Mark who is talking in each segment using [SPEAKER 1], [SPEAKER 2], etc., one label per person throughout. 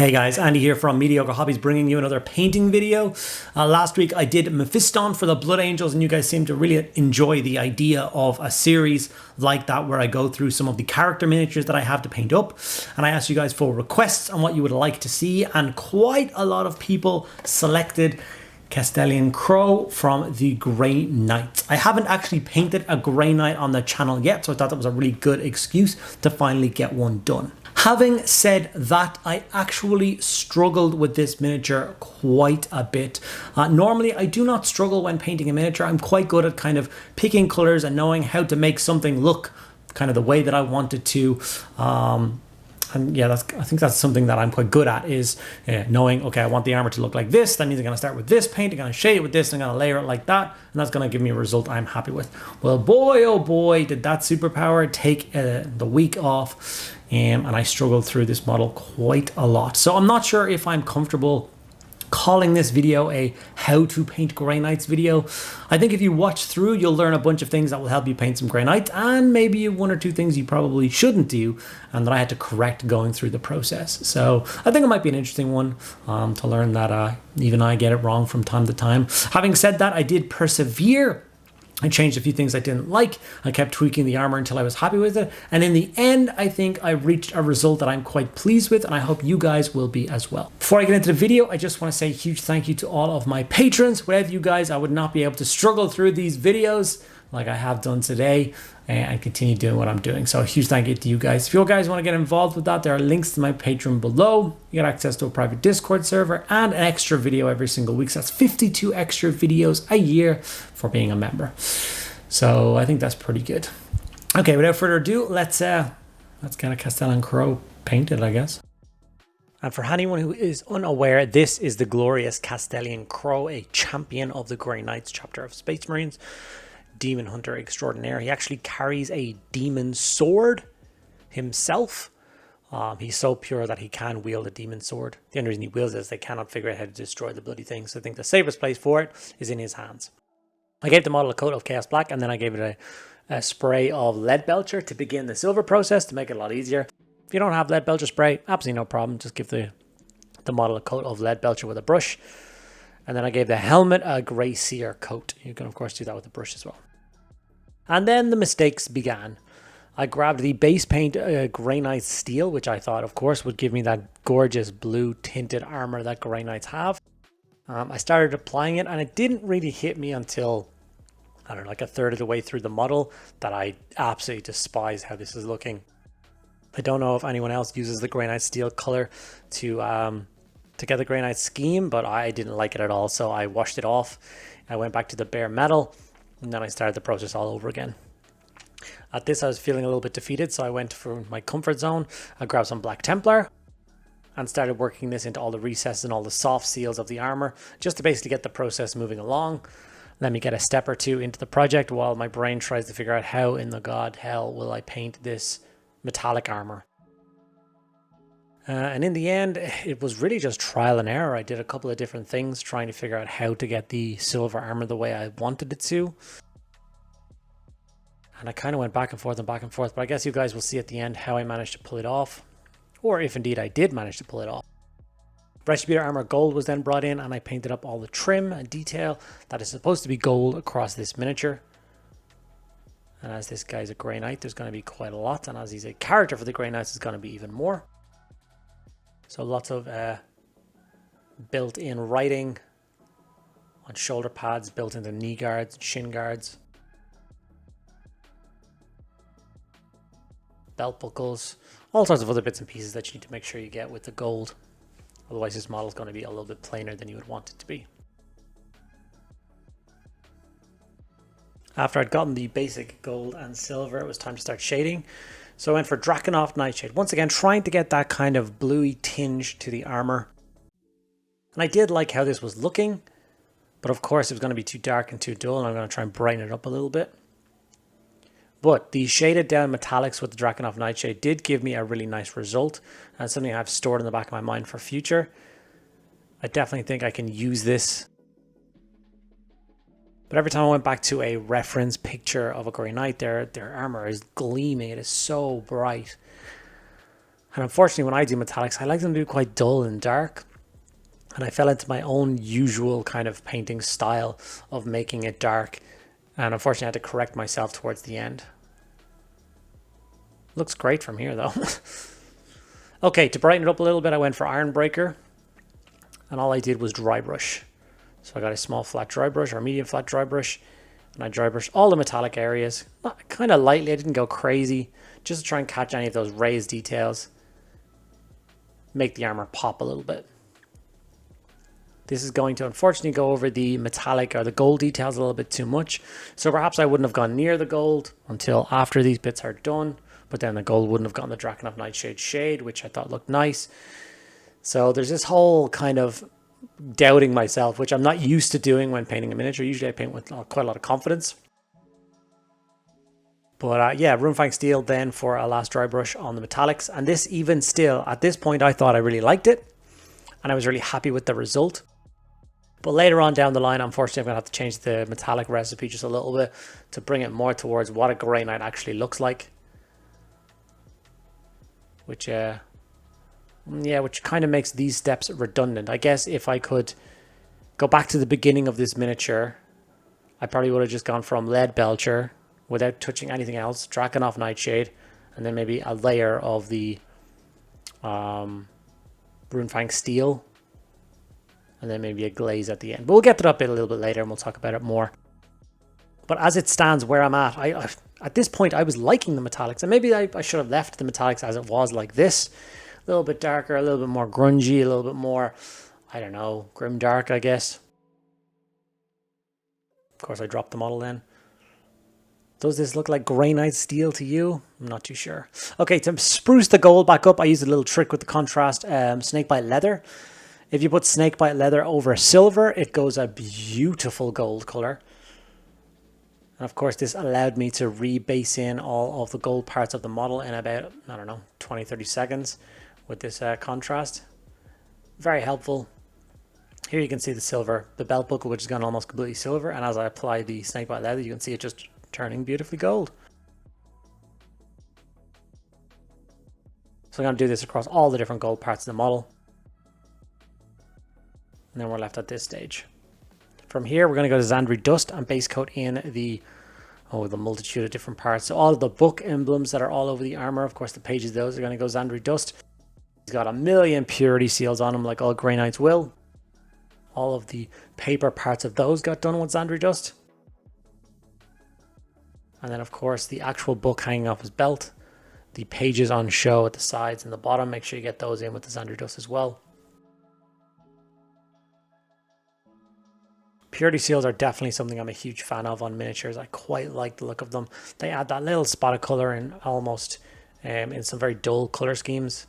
[SPEAKER 1] Hey guys, Andy here from Mediocre Hobbies, bringing you another painting video. Last week I did Mephiston for the Blood Angels, and you guys seem to really enjoy the idea of a series like that where I go through some of the character miniatures that I have to paint up. And I asked you guys for requests on what you would like to see, and quite a lot of people selected Castellan Crowe from the Grey Knight. I haven't actually painted a Grey Knight on the channel yet, so I thought that was a really good excuse to finally get one done. Having said that, I actually struggled with this miniature quite a bit. Normally, I do not struggle when painting a miniature. I'm quite good at kind of picking colors and knowing how to make something look kind of the way that I want it to. And yeah, I think that's something that I'm quite good at, is knowing, okay, I want the armor to look like this. That means I'm going to start with this paint, I'm going to shade it with this, and I'm going to layer it like that. And that's going to give me a result I'm happy with. Well, boy, oh boy, did that superpower take the week off. And I struggled through this model quite a lot. So I'm not sure if I'm comfortable calling this video a how to paint Grey Knights video. I think if you watch through, you'll learn a bunch of things that will help you paint some Grey Knights, and maybe one or two things you probably shouldn't do and that I had to correct going through the process. So I think it might be an interesting one to learn that even I get it wrong from time to time. Having said that, I did persevere. I changed a few things I didn't like. I kept tweaking the armor until I was happy with it. And in the end, I think I reached a result that I'm quite pleased with, and I hope you guys will be as well. Before I get into the video, I just want to say a huge thank you to all of my patrons. Without you guys, I would not be able to struggle through these videos like I have done today and continue doing what I'm doing. So a huge thank you to you guys. If you guys want to get involved with that, there are links to my Patreon below. You get access to a private Discord server and an extra video every single week. So that's 52 extra videos a year for being a member. So I think that's pretty good. Okay, without further ado, let's get a Castellan Crowe painted, I guess. And for anyone who is unaware, this is the glorious Castellan Crowe, a champion of the Grey Knights chapter of Space Marines. Demon hunter extraordinaire. He actually carries a demon sword himself. He's so pure that he can wield a demon sword. The only reason he wields it is they cannot figure out how to destroy the bloody thing. So I think the safest place for it is in his hands. I gave the model a coat of Chaos Black, and then I gave it a spray of Lead Belcher to begin the silver process to make it a lot easier. If you don't have Lead Belcher spray, absolutely no problem. Just give the model a coat of Lead Belcher with a brush. And then I gave the helmet a grey Seer coat. You can of course do that with a brush as well. And then the mistakes began. I grabbed the base paint Grey Knight Steel, which I thought, of course, would give me that gorgeous blue tinted armor that Grey Knights have. I started applying it, and it didn't really hit me until, I don't know, like a third of the way through the model, that I absolutely despise how this is looking. I don't know if anyone else uses the Grey Knight Steel color to get the Grey Knight scheme, but I didn't like it at all, so I washed it off. I went back to the bare metal, and then I started the process all over again. At this, I was feeling a little bit defeated, so I went for my comfort zone. I grabbed some Black Templar and started working this into all the recesses and all the soft seals of the armor, just to basically get the process moving along. Let me get a step or two into the project while my brain tries to figure out how in the god hell will I paint this metallic armor. And in the end, it was really just trial and error. I did a couple of different things trying to figure out how to get the silver armor the way I wanted it to. And I kind of went back and forth, but I guess you guys will see at the end how I managed to pull it off. Or if indeed I did manage to pull it off. Retributor Armor Gold was then brought in, and I painted up all the trim and detail that is supposed to be gold across this miniature. And as this guy's a Grey Knight, there's going to be quite a lot. And as he's a character for the Grey Knights, it's going to be even more. So lots of built-in writing on shoulder pads, built into knee guards, shin guards, belt buckles, all sorts of other bits and pieces that you need to make sure you get with the gold. Otherwise this model is going to be a little bit plainer than you would want it to be. After I'd gotten the basic gold and silver, it was time to start shading. So I went for Drakenhof Nightshade. Once again, trying to get that kind of bluey tinge to the armor. And I did like how this was looking, but of course it was going to be too dark and too dull, and I'm going to try and brighten it up a little bit. But the shaded down metallics with the Drakenhof Nightshade did give me a really nice result, and something I've stored in the back of my mind for future. I definitely think I can use this. But every time I went back to a reference picture of a Grey Knight, their armor is gleaming. It is so bright. And unfortunately, when I do metallics, I like them to be quite dull and dark. And I fell into my own usual kind of painting style of making it dark. And unfortunately, I had to correct myself towards the end. Looks great from here, though. Okay, to brighten it up a little bit, I went for Ironbreaker. And all I did was dry brush. So I got a small flat dry brush or a medium flat dry brush. And I dry brush all the metallic areas. Kind of lightly, I didn't go crazy. Just to try and catch any of those raised details. Make the armor pop a little bit. This is going to unfortunately go over the metallic or the gold details a little bit too much. So perhaps I wouldn't have gone near the gold until after these bits are done. But then the gold wouldn't have gotten the Drakenhof Nightshade shade, which I thought looked nice. So there's this whole kind of doubting myself, which I'm not used to doing when painting a miniature. Usually I paint with quite a lot of confidence. But yeah, Runefang Steel then for a last dry brush on the metallics. And this even still, at this point, I thought I really liked it. And I was really happy with the result. But later on down the line, unfortunately, I'm going to have to change the metallic recipe just a little bit to bring it more towards what a Grey Knight actually looks like. Which kind of makes these steps redundant. I guess if I could go back to the beginning of this miniature, I probably would have just gone from Lead Belcher without touching anything else, Drakenhof Nightshade, and then maybe a layer of the Runefang Steel, and then maybe a glaze at the end. But we'll get to that bit a little bit later and we'll talk about it more. But as it stands where I'm at, at this point I was liking the metallics, and maybe I should have left the metallics as it was, like this. A little bit darker, a little bit more grungy, a little bit more, I don't know, grimdark, I guess. Of course I dropped the model then. Does this look like Grey Knight Steel to you? I'm not too sure. Okay, to spruce the gold back up, I used a little trick with the contrast, Snakebite Leather. If you put Snakebite Leather over silver, it goes a beautiful gold color. And of course, this allowed me to rebase in all of the gold parts of the model in about, I don't know, 20-30 seconds with this contrast. Very helpful. Here you can see the silver, the belt buckle, which has gone almost completely silver. And as I apply the Snakebite Leather, you can see it just turning beautifully gold. So I'm going to do this across all the different gold parts of the model. And then we're left at this stage. From here, we're going to go to Zandri Dust and base coat in the multitude of different parts. So all of the book emblems that are all over the armor, of course, the pages, those are going to go Zandri Dust. He's got a million purity seals on him, like all Grey Knights will. All of the paper parts of those got done with Zandri Dust. And then, of course, the actual book hanging off his belt. The pages on show at the sides and the bottom. Make sure you get those in with the Zandri Dust as well. Purity seals are definitely something I'm a huge fan of on miniatures. I quite like the look of them. They add that little spot of color in almost in some very dull color schemes.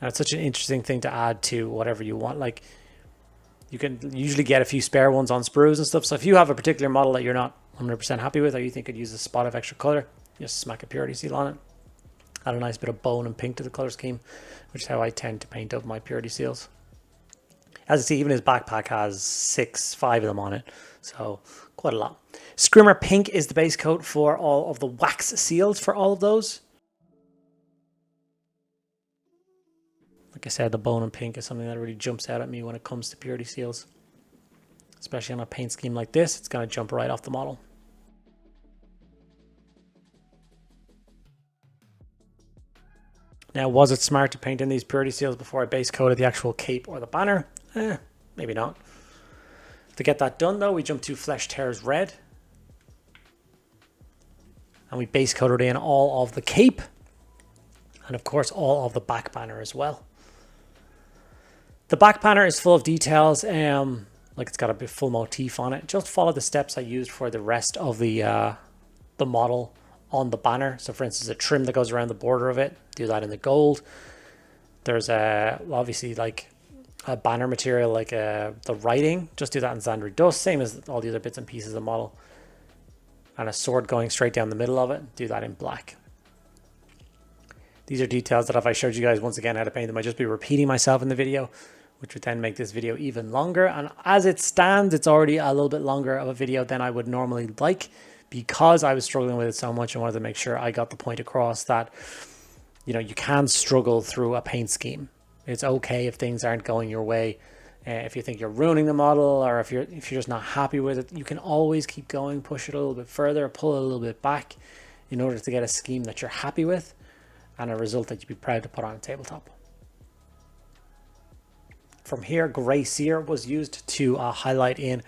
[SPEAKER 1] And it's such an interesting thing to add to whatever you want. Like, you can usually get a few spare ones on sprues and stuff. So if you have a particular model that you're not 100% happy with, or you think could use a spot of extra color, just smack a purity seal on it. Add a nice bit of bone and pink to the color scheme, which is how I tend to paint up my purity seals. As you see, even his backpack has 5 of them on it, so quite a lot. Scrimmer Pink is the base coat for all of the wax seals for all of those. Like I said, the bone and pink is something that really jumps out at me when it comes to purity seals. Especially on a paint scheme like this, it's going to jump right off the model. Now, was it smart to paint in these purity seals before I base coated the actual cape or the banner? Maybe not. To get that done though, we jump to Flesh Tears Red. And we base coated in all of the cape. And of course, all of the back banner as well. The back banner is full of details, like it's got a bit full motif on it. Just follow the steps I used for the rest of the model on the banner. So for instance, a trim that goes around the border of it, do that in the gold. There's obviously like a banner material, like the writing, just do that in Zandri Dust, same as all the other bits and pieces of the model. And a sword going straight down the middle of it, do that in black. These are details that if I showed you guys once again how to paint them, I'd just be repeating myself in the video, which would then make this video even longer. And as it stands, it's already a little bit longer of a video than I would normally like, because I was struggling with it so much and wanted to make sure I got the point across that you know, you can struggle through a paint scheme. It's okay if things aren't going your way. If you think you're ruining the model, or if you're just not happy with it, you can always keep going, push it a little bit further, pull it a little bit back in order to get a scheme that you're happy with and a result that you'd be proud to put on a tabletop. From here, Grey Seer was used to highlight in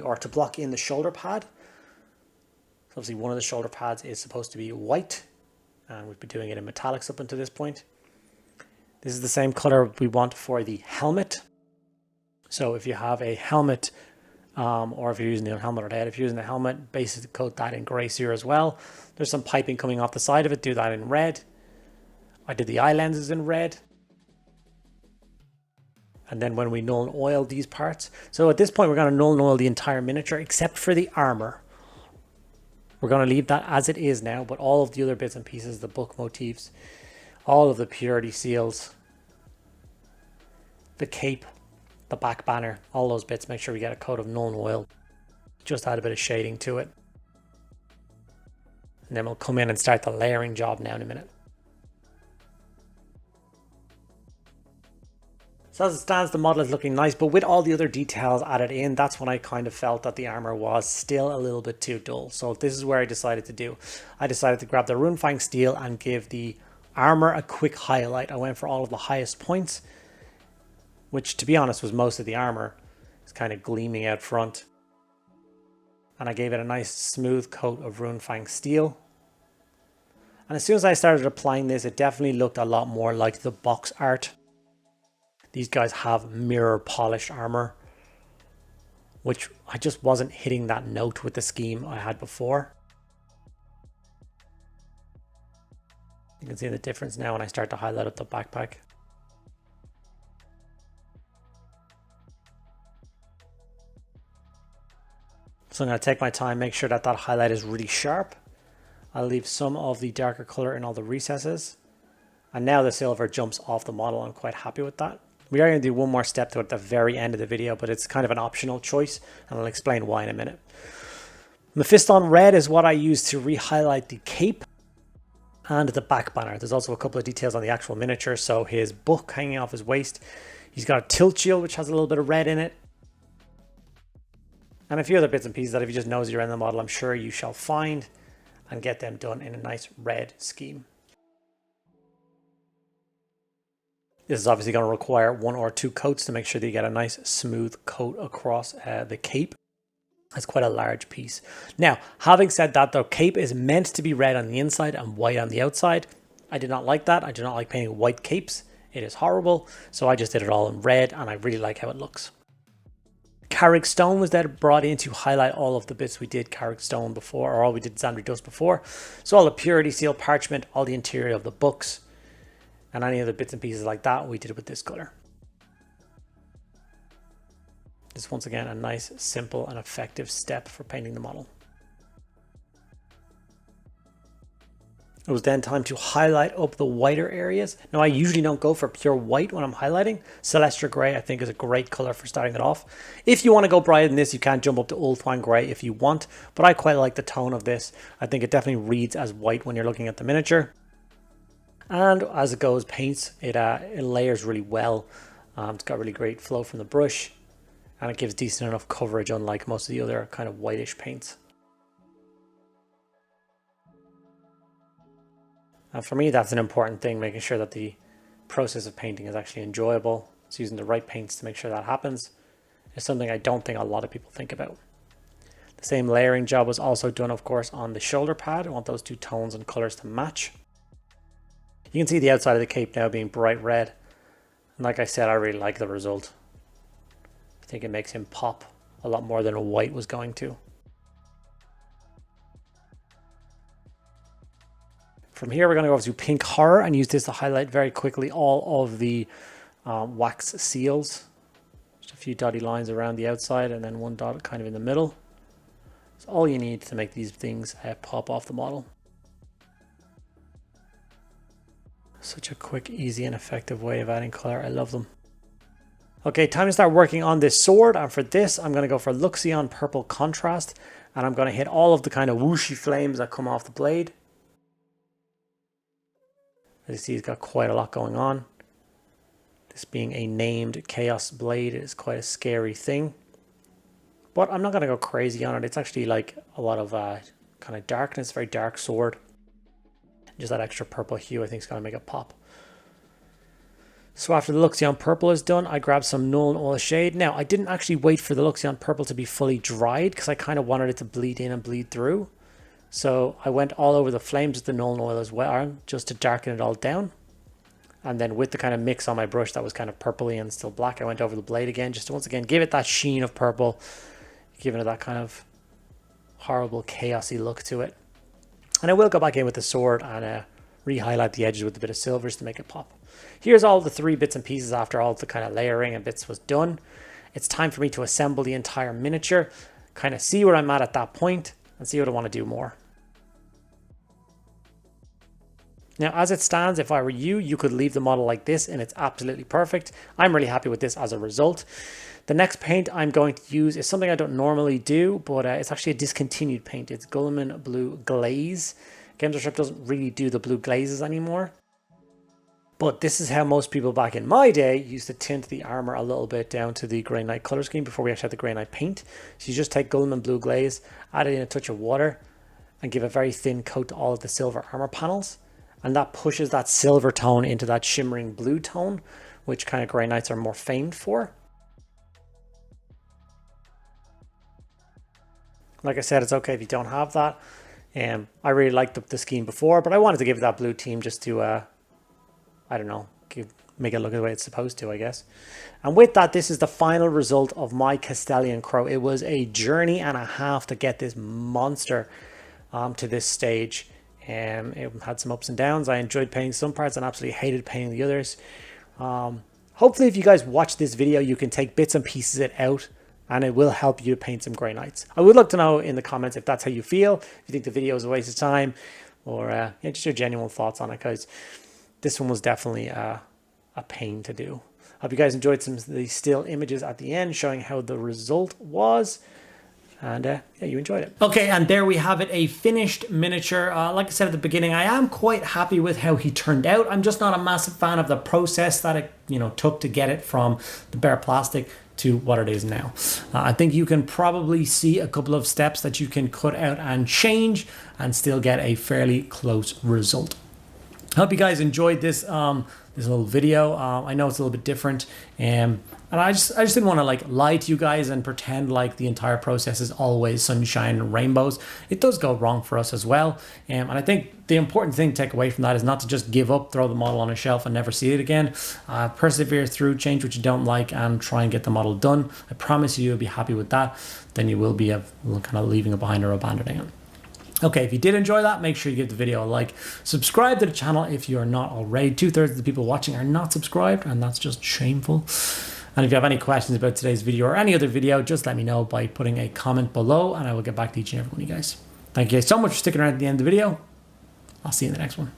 [SPEAKER 1] or to block in the shoulder pad. So obviously one of the shoulder pads is supposed to be white, and we've been doing it in metallics up until this point. This is the same color we want for the helmet. So if you have a helmet, or if you're using the helmet or the head, if you're using the helmet, basically coat that in Grey Seer as well. There's some piping coming off the side of it, do that in red. I did the eye lenses in red. And then when we null and oil these parts, so at this point we're going to null and oil the entire miniature except for the armor. We're going to leave that as it is now, but all of the other bits and pieces, the book motifs, all of the purity seals, the cape, the back banner, all those bits, make sure we get a coat of null and oil. Just add a bit of shading to it. And then we'll come in and start the layering job now in a minute. So as it stands, the model is looking nice, but with all the other details added in, that's when I kind of felt that the armor was still a little bit too dull. So this is where I decided to do. I decided to grab the Runefang Steel and give the armor a quick highlight. I went for all of the highest points, which to be honest was most of the armor. It's kind of gleaming out front. And I gave it a nice smooth coat of Runefang Steel. And as soon as I started applying this, it definitely looked a lot more like the box art. These guys have mirror polished armor, which I just wasn't hitting that note with the scheme I had before. You can see the difference now when I start to highlight up the backpack. So I'm going to take my time, make sure that that highlight is really sharp. I'll leave some of the darker color in all the recesses. And now the silver jumps off the model. I'm quite happy with that. We are going to do one more step to it at the very end of the video, but it's kind of an optional choice, and I'll explain why in a minute. Mephiston Red is what I use to re-highlight the cape and the back banner. There's also a couple of details on the actual miniature. So his book hanging off his waist. He's got a tilt shield, which has a little bit of red in it. And a few other bits and pieces that if you just nosy around the model, I'm sure you shall find and get them done in a nice red scheme. This is obviously going to require 1 or 2 coats to make sure that you get a nice smooth coat across the cape. It's quite a large piece. Now, having said that, the cape is meant to be red on the inside and white on the outside. I did not like that. I do not like painting white capes. It is horrible. So I just did it all in red, and I really like how it looks. Karak Stone was then brought in to highlight all of the bits we did Karak Stone before, or all we did Zandri Dust before. So all the purity seal parchment, all the interior of the books, and any other bits and pieces like that, we did it with this color. It's once again a nice, simple and effective step for painting the model. It was then time to highlight up the whiter areas. Now I usually don't go for pure white when I'm highlighting. Celestra Grey I think is a great color for starting it off. If you want to go brighter than this, you can jump up to Ulthuan Grey if you want, but I quite like the tone of this. I think it definitely reads as white when you're looking at the miniature. And as it goes, paints, it layers really well. It's got really great flow from the brush, and it gives decent enough coverage unlike most of the other kind of whitish paints. And for me, that's an important thing, making sure that the process of painting is actually enjoyable. It's using the right paints to make sure that happens. It's something I don't think a lot of people think about. The same layering job was also done, of course, on the shoulder pad. I want those 2 tones and colors to match. You can see the outside of the cape now being bright red. And like I said, I really like the result. I think it makes him pop a lot more than a white was going to. From here, we're going to go over to Pink Horror and use this to highlight very quickly all of the wax seals. Just a few dotty lines around the outside and then 1 dot kind of in the middle. It's all you need to make these things pop off the model. Such a quick, easy and effective way of adding color. I love them. Okay, time to start working on this sword. And for this, I'm going to go for Luxion Purple Contrast. And I'm going to hit all of the kind of whooshy flames that come off the blade. As you see, he's got quite a lot going on. This being a named Chaos Blade is quite a scary thing. But I'm not going to go crazy on it. It's actually like a lot of kind of darkness, very dark sword. Just that extra purple hue I think is going to make it pop. So after the Luxion Purple is done, I grabbed some Null and Oil Shade. Now, I didn't actually wait for the Luxion Purple to be fully dried because I kind of wanted it to bleed in and bleed through. So I went all over the flames with the Null and Oil as well, just to darken it all down. And then with the kind of mix on my brush that was kind of purpley and still black, I went over the blade again, just to once again give it that sheen of purple, giving it that kind of horrible chaosy look to it. And I will go back in with the sword and re-highlight the edges with a bit of silvers to make it pop. Here's all the 3 bits and pieces after all the kind of layering and bits was done. It's time for me to assemble the entire miniature, kind of see where I'm at that point, and see what I want to do more. Now, as it stands, if I were you, you could leave the model like this and it's absolutely perfect. I'm really happy with this as a result. The next paint I'm going to use is something I don't normally do, but it's actually a discontinued paint. It's Guilliman Blue Glaze. Games Workshop doesn't really do the blue glazes anymore. But this is how most people back in my day used to tint the armor a little bit down to the Grey Knight color scheme before we actually had the Grey Knight paint. So you just take Guilliman Blue Glaze, add it in a touch of water, and give a very thin coat to all of the silver armor panels. And that pushes that silver tone into that shimmering blue tone, which kind of Grey Knights are more famed for. Like I said, it's okay if you don't have that. I really liked the scheme before, but I wanted to give it that blue team just to, I don't know, make it look the way it's supposed to, I guess. And with that, this is the final result of my Castellan Crowe. It was a journey and a half to get this monster to this stage. It had some ups and downs. I enjoyed painting some parts and absolutely hated painting the others. Hopefully, if you guys watch this video, you can take bits and pieces it out, and it will help you to paint some Grey Knights. I would like to know in the comments if that's how you feel, if you think the video is a waste of time, or yeah, just your genuine thoughts on it, because this one was definitely a pain to do. Hope you guys enjoyed some of the still images at the end showing how the result was. And yeah, you enjoyed it. Okay, and there we have it, a finished miniature. Like I said at the beginning, I am quite happy with how he turned out. I'm just not a massive fan of the process that it took to get it from the bare plastic to what it is now. I think you can probably see a couple of steps that you can cut out and change and still get a fairly close result. I hope you guys enjoyed this this little video. I know it's a little bit different, and I just didn't want to lie to you guys and pretend like the entire process is always sunshine and rainbows. It does go wrong for us as well, and I think the important thing to take away from that is not to just give up, throw the model on a shelf and never see it again. Persevere through, change what you don't like, and try and get the model done. I promise you'll be happy with that. Then you will be kind of leaving it behind or abandoning it. Okay, if you did enjoy that, make sure you give the video a like. Subscribe to the channel if you are not already. 2/3 of the people watching are not subscribed, and that's just shameful. And if you have any questions about today's video or any other video, just let me know by putting a comment below, and I will get back to each and every one of you guys. Thank you guys so much for sticking around at the end of the video. I'll see you in the next one.